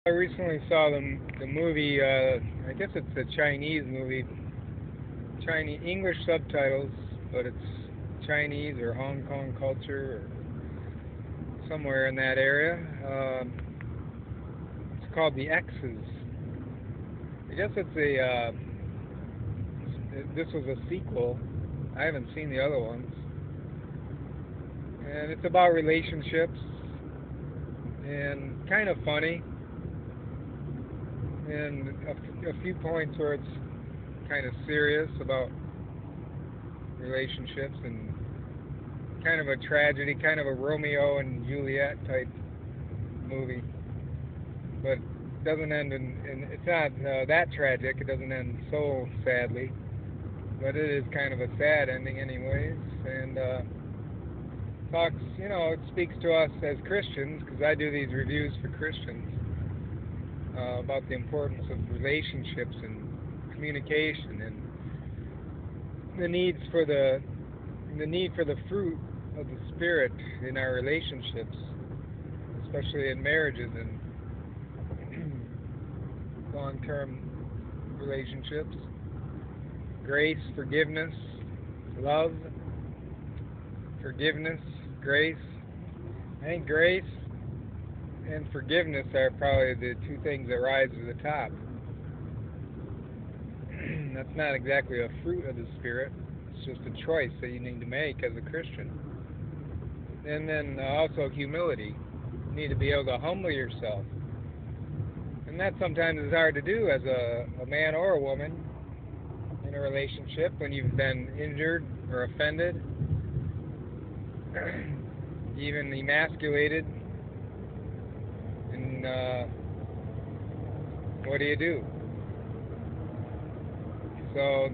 I recently saw the movie. I guess it's a Chinese movie, Chinese English subtitles, but it's Chinese or Hong Kong culture or somewhere in that area. It's called the Exes. I guess it's a. This was a sequel. I haven't seen the other ones, and it's about relationships and kind of funny, and a few points where it's kind of serious about relationships and kind of a tragedy, kind of a Romeo and Juliet type movie. But it doesn't end in it's not that tragic. It doesn't end so sadly, but it is kind of a sad ending, anyways. And talks, it speaks to us as Christians because I do these reviews for Christians about the importance of relationships and communication and the need for the fruit of the Spirit in our relationships, especially in marriages and long-term relationships. Grace, forgiveness, love, forgiveness, grace. I think grace and forgiveness are probably the two things that rise to the top. That's not exactly a fruit of the Spirit. It's just a choice that you need to make as a Christian. And then also humility. You need to be able to humble yourself. And that sometimes is hard to do as a man or a woman in a relationship when you've been injured or offended, even emasculated. And what do you do? So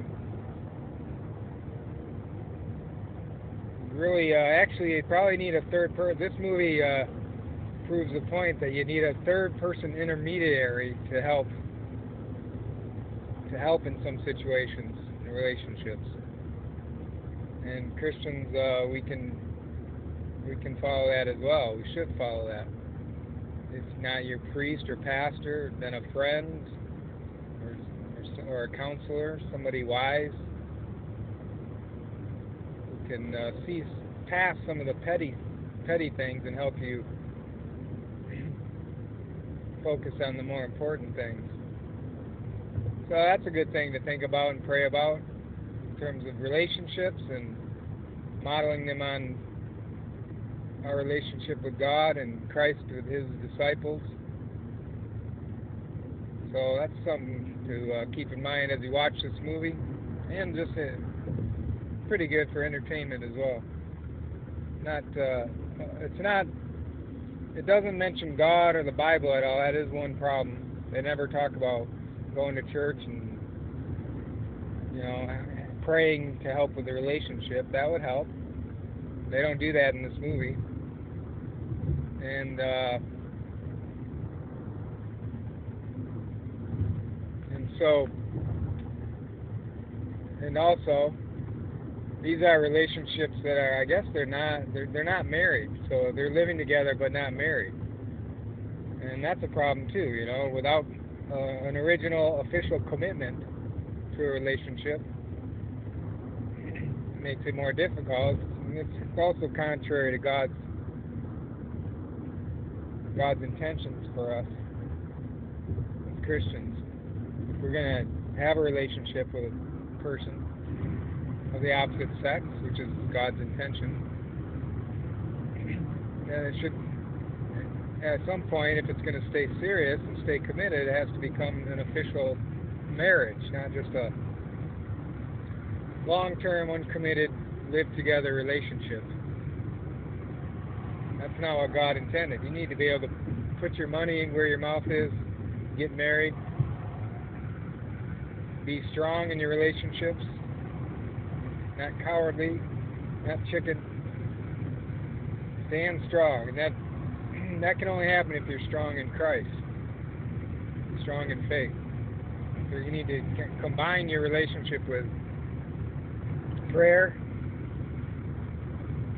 really, actually, you probably need a third person. This movie proves the point that you need a third-person intermediary to help in some situations in relationships. And Christians, we can follow that as well. We should follow that. It's not your priest or pastor, then a friend or a counselor, somebody wise who can see past some of the petty things and help you focus on the more important things. So that's a good thing to think about and pray about in terms of relationships and modeling them on our relationship with God and Christ with His disciples. So that's something to keep in mind as you watch this movie, and just pretty good for entertainment as well. It doesn't mention God or the Bible at all. That is one problem. They never talk about going to church and praying to help with the relationship. That would help. They don't do that in this movie. And also, these are relationships that are, I guess they're not married, so they're living together but not married, and that's a problem too. Without an original official commitment to a relationship, it makes it more difficult. And it's also contrary to God's intentions for us as Christians. If we're going to have a relationship with a person of the opposite sex, which is God's intention, then it should, at some point, if it's going to stay serious and stay committed, it has to become an official marriage, not just a long-term, uncommitted, live-together relationship. That's not what God intended. You need to be able to put your money where your mouth is, get married, be strong in your relationships, not cowardly, not chicken. Stand strong, and that can only happen if you're strong in Christ, strong in faith. So you need to combine your relationship with prayer,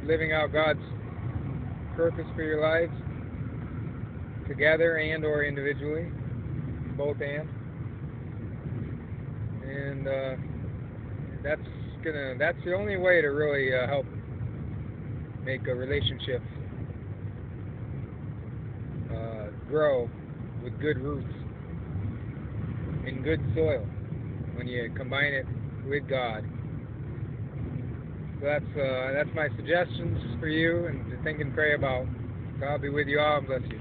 living out God's purpose for your lives, together and or individually, both and that's the only way to really help make a relationship grow with good roots in good soil when you combine it with God. So that's my suggestions for you and to think and pray about. God be with you all and bless you.